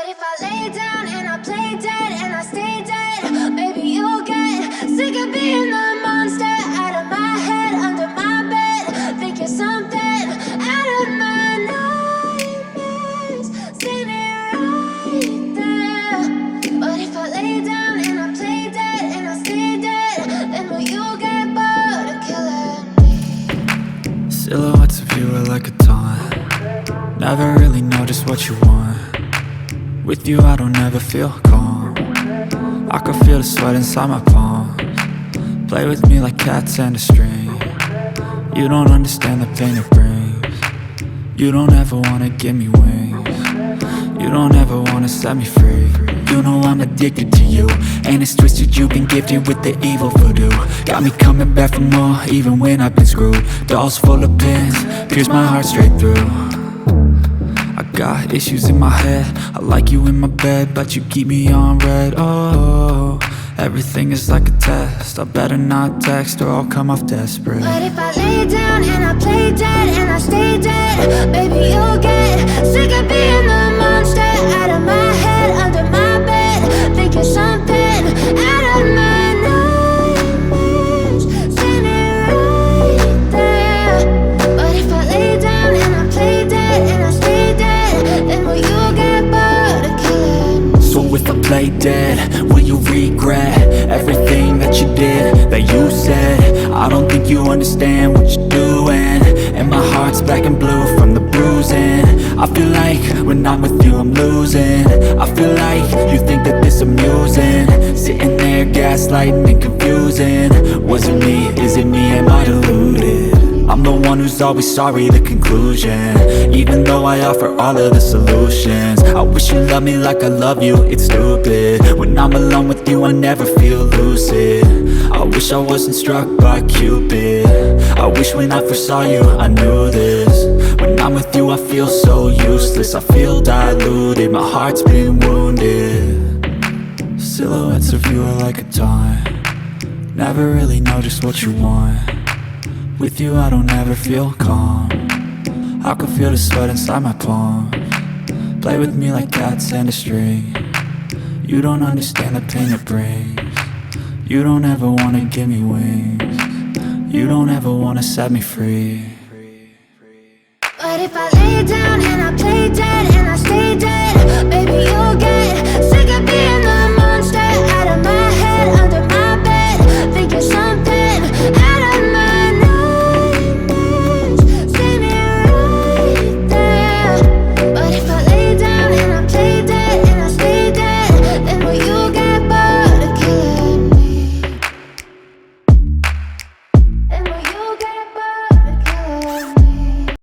if I lay down and I play dead and I stay dead? Maybe you'll get sick of being the monster out of my head, under my bed. Think you're something out of my nightmares, standing right there. But if I lay down and I play dead and I stay dead, then will you get bored of killing me? Silhouettes of you are like a taunt. Never really know just what you want. With you I don't ever feel calm. I can feel the sweat inside my palms. Play with me like cats and a string. You don't understand the pain it brings. You don't ever wanna give me wings. You don't ever wanna set me free. You know I'm addicted to you, and it's twisted, you've been gifted with the evil voodoo. Got me coming back for more, even when I've been screwed. Dolls full of pins, pierce my heart straight through. I got issues in my head, I like you in my bed, but you keep me on red. Oh, everything is like a test, I better not text or I'll come off desperate. But if I lay down and I play dead and I stay dead, baby you'll get sick of being the monster out of my head, under my bed. Think you're something out of my nightmares, standing right there. But if I lay down and I play dead and I stay dead, then will you get bored of killing me? So if I play dead, will you regret everything that you did, that you said? I don't think you understand what you're doing, and my heart's black and blue from the bruising. I feel like when I'm with you I'm losing. I feel like you think that this amusing, sitting there gaslighting and confusing. Was it me? Is it me? Am I deluded? I'm the one who's always sorry, the conclusion, even though I offer all of the solutions. I wish you loved me like I love you, it's stupid. When I'm alone with you I never feel lucid. I wish I wasn't struck by Cupid. I wish when I first saw you I knew this. When I'm with you I feel so useless, I feel diluted, my heart's been wounded. Silhouettes of you are like a taunt. Never really know just what you want. With you I don't ever feel calm. I can feel the sweat inside my palms. Play with me like cats and a string. You don't understand the pain it brings. You don't ever wanna give me wings. You don't ever wanna set me free. But if I lay down and I play dead